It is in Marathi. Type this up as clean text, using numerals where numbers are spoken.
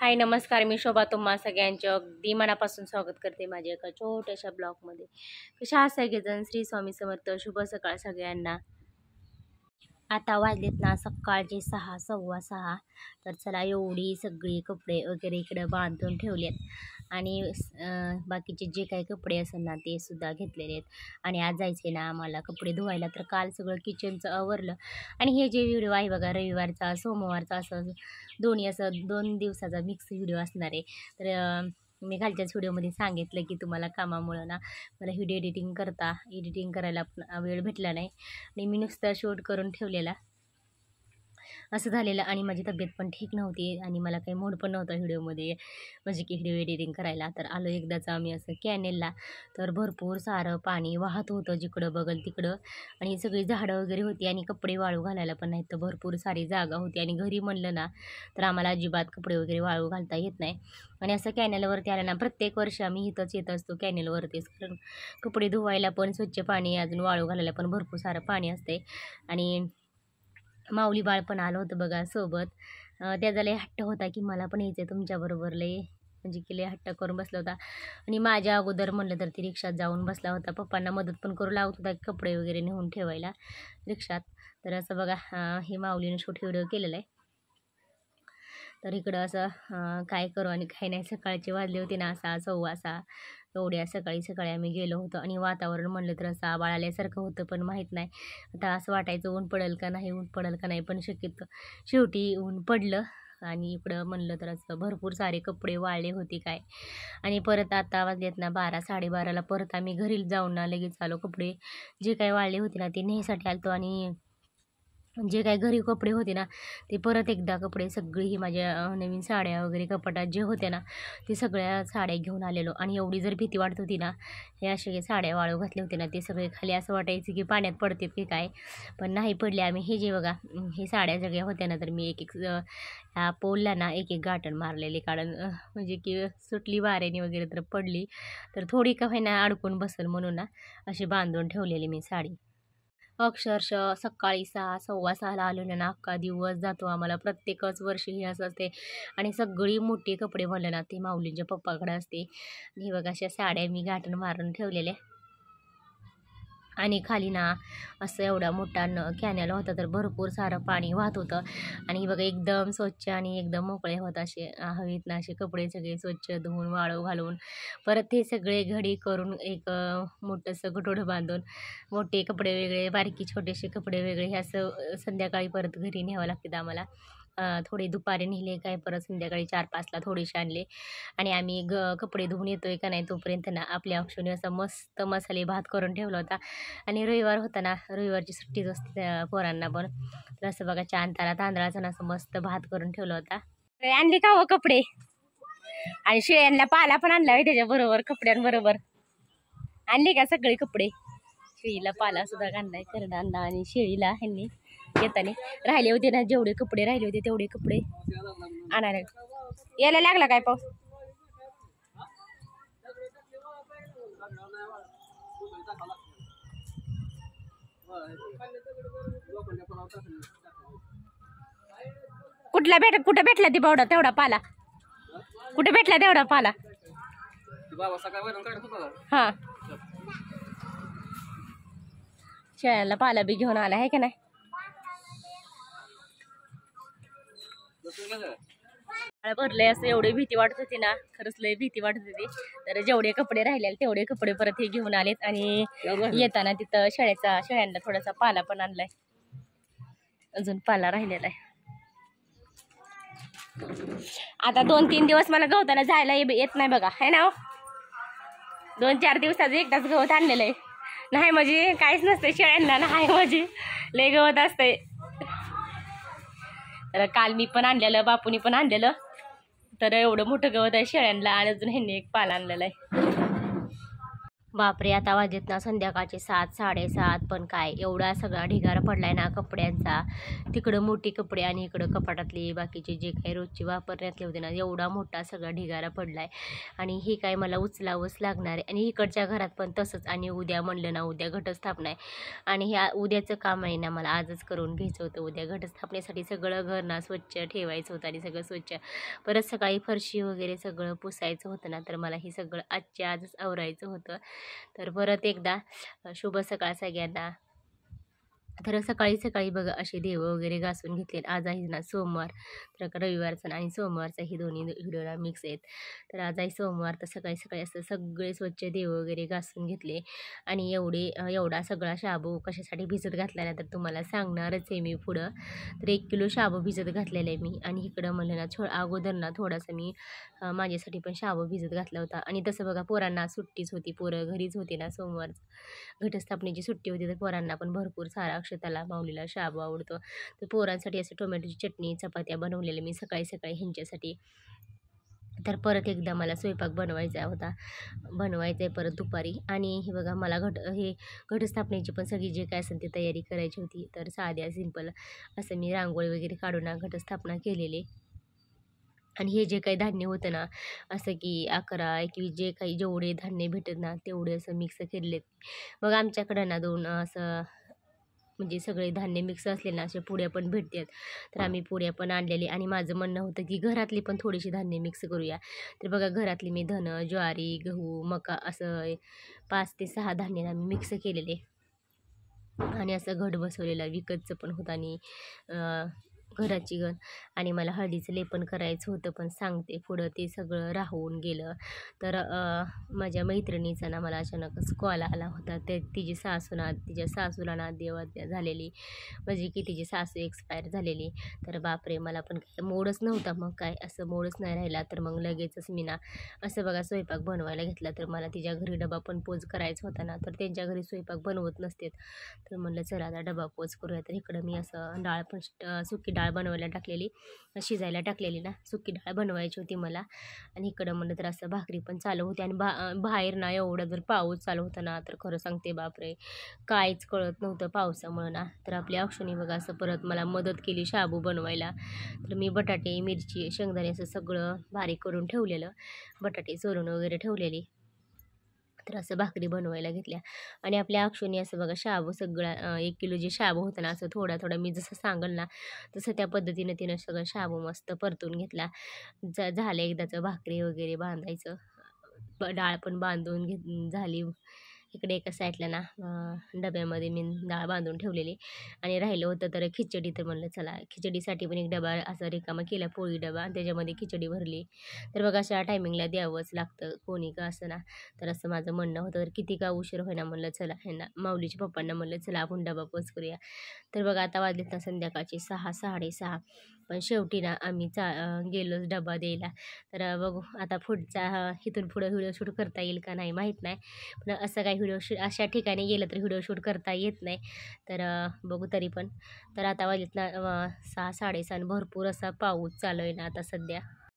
हाय नमस्कार, मी शोभा तुम्हा सगळ्यांचे अगदी मनापासून स्वागत करते माझ्या एका छोट्याशा ब्लॉगमध्ये. कशा आहात सगळेजण? श्री स्वामी समर्थ. शुभ सकाळ सगळ्यांना. आता वाजलेत ना सकाळचे 6, 6:15. तर चला एवढी सगळी कपडे वगैरे इकडे बांधून ठेवलेत आणि बाकीचे जे काही कपडे असेल ना ते सुद्धा घेतलेले आहेत. आणि आज जायचे ना आम्हाला कपडे धुवायला. तर काल सगळं किचनचं आवरलं आणि हे जे व्हिडिओ आहे बघा, रविवारचा सोमवारचा असं दोन्ही असं 2 दिवसाचा मिक्स व्हिडिओ असणार आहे. तर मी कालच्याच व्हिडिओमध्ये सांगितलं की तुम्हाला कामामुळं ना मला व्हिडिओ एडिटिंग करायला वेळ भेटला नाही आणि मी नुसतं शूट करून ठेवलेला असं झालेलं. आणि माझी तब्येत पण ठीक नव्हती आणि मला काही मूड पण नव्हता व्हिडिओमध्ये म्हणजे की व्हिडिओ एडिटिंग करायला. तर आलो एकदाच आम्ही असं कॅनेलला. तर भरपूर सारं पाणी वाहत होतं जिकडं बघल तिकडं आणि सगळी झाडं वगैरे होती आणि कपडे वाळू घालायला पण नाही. तर भरपूर सारी जागा होती आणि घरी म्हणलं ना तर आम्हाला अजिबात कपडे वगैरे वाळू घालता येत नाही. आणि असं कॅनेलवरती आलं ना प्रत्येक वर्षी आम्ही इथंच येत असतो कॅनेलवरतीच, कारण कपडे धुवायला पण स्वच्छ पाणी, अजून वाळू घालायला पण भरपूर सारं पाणी असते. आणि माऊली बाळ पण आलं होतं बघा सोबत. त्याचा लय हट्ट होता की मला पण यायचं आहे तुमच्याबरोबर, लय म्हणजे की लय हट्ट करून बसला होता. आणि माझ्या अगोदर म्हणलं तर ती रिक्षात जाऊन बसला होता. पप्पांना मदत पण करू लागत होता कपडे वगैरे नेऊन ठेवायला रिक्षात. तर असं बघा हे माऊलीने शूट व्हिडिओ केलेला आहे. तर इकडं असं काय करू आणि काय नाही, सकाळचे वाजले होते ना 6, 6:15. एवढ्या सकाळी सकाळी आम्ही गेलो होतो आणि वातावरण म्हणलं तर असं आभाळ आल्यासारखं होतं, पण माहीत नाही आता असं वाटायचं ऊन पडेल का नाही, पण शक्यतो शेवटी ऊन पडलं. आणि इकडं म्हणलं तर असं भरपूर सारे कपडे वाळले होते काय. आणि परत आता वाजलेत ना 12, 12:30ला परत आम्ही घरी जाऊन ना लगेच आलो. कपडे जे काही वाळले होते ना ते न्यायसाठी आलतो आणि जे काही घरी कपडे होते ना ते परत एकदा कपडे सगळी ही माझ्या नवीन साड्या वगैरे कपाटात जे होत्या ना ते सगळ्या साड्या घेऊन आलेलो. आणि एवढी जर भीती वाटत होती ना, हे असे साड्या वाळू घातले होते ना ते सगळे खाली असं वाटायचं की पाण्यात पडतात की काय, पण नाही पडले. आम्ही हे जे बघा हे साड्या सगळ्या होत्या ना तर मी एक ह्या पोलला ना एक गाठण मारलेली, कारण म्हणजे की सुटली वाऱ्याने वगैरे तर पडली तर थोडी का होईना अडकून बसेल म्हणून ना अशी बांधून ठेवलेली मी साडी. अक्षरशः सकाळी 6, 6:15ला आलेलो ना अख्खा दिवस जातो आम्हाला. प्रत्येकच वर्षी हे असं असते. आणि सगळी मोठी कपडे म्हणलं ना ते माऊलींच्या पप्पाकडे असते. हे बघा अशा साड्या मी गाठण मारून ठेवलेल्या. आणि खाली ना असं एवढा मोठा कॅनल होता तर भरपूर सारं पाणी वाहत होतं. आणि बघा एकदम स्वच्छ आणि एकदम मोकळे होत असे हवेत ना असे कपडे सगळे स्वच्छ धुवून वाळू घालून परत ते सगळे घडी करून एक मोठंसं गठोडं बांधून मोठे कपडे वेगळे, बारकी छोटेसे कपडे वेगळे, हे असं संध्याकाळी परत घरी न्यावं लागतात आम्हाला. थोडे दुपारी नेले काय, परत संध्याकाळी 4-5ला थोडेसे आणले. आणि आम्ही कपडे धुवून येतोय का नाही तोपर्यंत ना आपल्या औक्षणी असा मस्त मसाले भात करून ठेवला होता. आणि रविवार होता ना, रविवारची सुट्टीच असते त्या पोरांना पण. तर असं बघा तांदळाचा ना असं मस्त भात करून ठेवला होता. आणली का हो कपडे? आणि शेळ्यांना पाला पण आणला त्याच्याबरोबर, कपड्यांबरोबर आणली का सगळे कपडे? शेळीला पाला सुद्धा आणलाय, करडा आणला. आणि शेळीला ह्यांनी येताना राहिले होते ना, जेवढे कपडे राहिले होते तेवढे कपडे आणायला यायला लागला काय पाऊस. कुठे भेटला ती बावडा तेवढा पाला? कुठे भेटला तेवढा पाला? हा, शेळ्याला पाला बी घेऊन आला आहे का नाही. भरले असं एवढी भीती वाटत होती ना, खरंच लय भीती वाटत होती. तर जेवढे कपडे राहिले तेवढे कपडे परत हे घेऊन आलेत. आणि येताना तिथं शेळ्यांना थोडासा पाला पण आणलाय, अजून पाला राहिलेला आहे. आता 2-3 दिवस मला गवताना जायला येत नाही बघा, है ना. 2-4 दिवसाचं एकदाच गवत आणलेलं आहे. नाही म्हणजे काहीच नसतं शेळ्यांना, नाही म्हणजे लय गवत असतंय. तर काल मी पण आणलेलं, बापूनी पण आणलेलं. तर एवढं मोठं गवत आहे शेळ्यांना. आणि अजून ह्यांनी एक पाला आणलेला आहे. बापरे, आता वाजलेत ना संध्याकाळचे 7 7:30, पण काय एवढा सगळा ढिगारा पडलाय ना कपड्यांचा. तिकडं मोठी कपडे आणि इकडं कपाटातले बाकीचे जे काही रोजचे वापरण्यातले होते ना, एवढा मोठा सगळा ढिगारा पडलाय. आणि हे काय मला उचलावंच लागणार आहे. आणि इकडच्या घरात पण तसंच. आणि उद्या म्हणलं ना, उद्या घटस्थापना आहे आणि ह्या उद्याचं काम आहे ना, मला आजच करून घ्यायचं होतं. उद्या घटस्थापनेसाठी सगळं घर ना स्वच्छ ठेवायचं होतं आणि सगळं स्वच्छ. परत सकाळी फरशी वगैरे सगळं पुसायचं होतं ना, तर मला हे सगळं आजच्या आजच आवरायचं होतं. तर परत एकदा शुभ सकाळ सगळ्यांना. तर सकाळी सकाळी बघा असे देव वगैरे घासून घेतले. आज आहे ना सोमवार, तर रविवारचा आणि सोमवारचा ही दोन्ही व्हिडिओला मिक्स आहेत. तर आज आहे सोमवार, तर सकाळी सकाळी असं सगळे स्वच्छ देव वगैरे घासून घेतले. आणि एवढा सगळा शाबू कशासाठी भिजत घातला ना, तर तुम्हाला सांगणारच आहे मी पुढं. तर 1 किलो शाबू भिजत घातलेला आहे मी. आणि इकडं म्हणलं ना अगोदर ना थोडासा मी माझ्यासाठी पण शाबू भिजत घातला होता. आणि तसं बघा पोरांना सुट्टीच होती, पोरं घरीच होती ना सोमवार घटस्थापनेची सुट्टी होती, तर पोरांना पण भरपूर सारा अक्षताला माऊलीला शाबू आवडतो. तर पोरांसाठी असे टोमॅटोची चटणी चपात्या बनवलेल्या मी सकाळी सकाळी ह्यांच्यासाठी. तर परत एकदा मला स्वयंपाक बनवायचा होता, बनवायचा आहे परत दुपारी. आणि हे बघा मला घटस्थापनेची पण सगळी जे काय असेल ती तयारी करायची होती. तर साध्या सिंपल असं मी रांगोळी वगैरे काढून घटस्थापना केलेली. आणि हे जे काही धान्य होतं ना, असं की 11 21 जे काही जेवढे धान्य भेटत ना, तेवढे असं मिक्स केलेले. मग आमच्याकडं ना 2 असं म्हणजे सगळे धान्य मिक्स असले ना, अशा पुड्या पण भेटतात. तर आम्ही पुड्या पण आणलेली. आणि माझं म्हणणं होतं की घरातली पण थोडीशी धान्य मिक्स करूया. तर बघा घरातली मी ज्वारी, गहू, मका असं 5 ते 6 धान्य आम्ही मिक्स केलेले. आणि असं घट बसवलेलं विकतचं पण होतं आणि घराची गण. आणि मला हळदीचं लेपन करायचं होतं, पण सांगते पुढं ते सगळं राहून गेलं. तर माझ्या मैत्रिणीचा ना मला अचानकच कॉल आला होता. ते तिच्या सासूला ना देवाज्ञा झालेली, म्हणजे की तिची सासू एक्सपायर झालेली. तर बापरे, मला पण काय मूडच नव्हता. मग काय असं मूडच नाही राहिला. तर मग लगेचच मी ना असं बघा स्वयंपाक बनवायला घेतला. तर मला तिच्या घरी डबा पण पोच करायचा होता ना, तर त्यांच्या घरी स्वयंपाक बनवत नसतेत. तर म्हणलं चला आता डबा पोच करूया. तर इकडं मी असं डाळ पण सुकी डाळ बनवायला टाकलेली, शिजायला टाकलेली ना, सुकी डाळ बनवायची होती मला. आणि इकडं म्हणलं तर असं भाकरी पण चालू होती. आणि बाहेर ना एवढा जर पाऊस चालू होता ना, तर खरं सांगते बापरे, काहीच कळत नव्हतं पावसामुळं ना. तर आपल्या अक्षुनी बघा असं परत मला मदत केली शाबू बनवायला. तर मी बटाटे, मिरची, शेंगदाणे असं सगळं बारीक करून ठेवलेलं, बटाटे सोलून वगैरे ठेवलेली. तर असं भाकरी बनवायला घेतल्या. आणि आपल्या अक्षुनी असं बघा शाबू सगळा 1 किलो जे शाबू होतं ना, असं थोडा थोडा मी जसं सांगेल ना, तसं त्या पद्धतीनं तिनं सगळं शाबू मस्त परतून घेतला. झालं एकदाचं भाकरी वगैरे बांधायचं. डाळ पण बांधून झाली. इकडे एका साईडला ना डब्यामध्ये मी डाळ बांधून ठेवलेली. आणि राहिलं होतं तर खिचडी. तर म्हणलं चला खिचडीसाठी पण एक डबा असा रिकामा केला, पोळी डबा, आणि त्याच्यामध्ये खिचडी भरली. तर बघा अशा टायमिंगला द्यावंच लागतं, कोणी का असं ना. तर असं माझं म्हणणं होतं. तर किती का उशीर होईना म्हणलं चला ह्यांना माऊलीच्या पप्पांना म्हणलं चला आपण डबा पोच करूया. तर बघा आता वाजलेत ना संध्याकाळचे 6 6:30. पण शेवटी ना आम्ही गेलोच डबा द्यायला. तर बघू आता पुढचा इथून पुढं व्हिडिओ शूट करता येईल का नाही माहीत नाही. पण असं काही अशा ठिकाणी गेलं तर व्हिडिओ शूट करता येत नाही. तर बघू तरी पण. तर आता वाजलेत ना 6 6:30 आणि भरपूर असा पाऊस चालू आहे ना आता सध्या.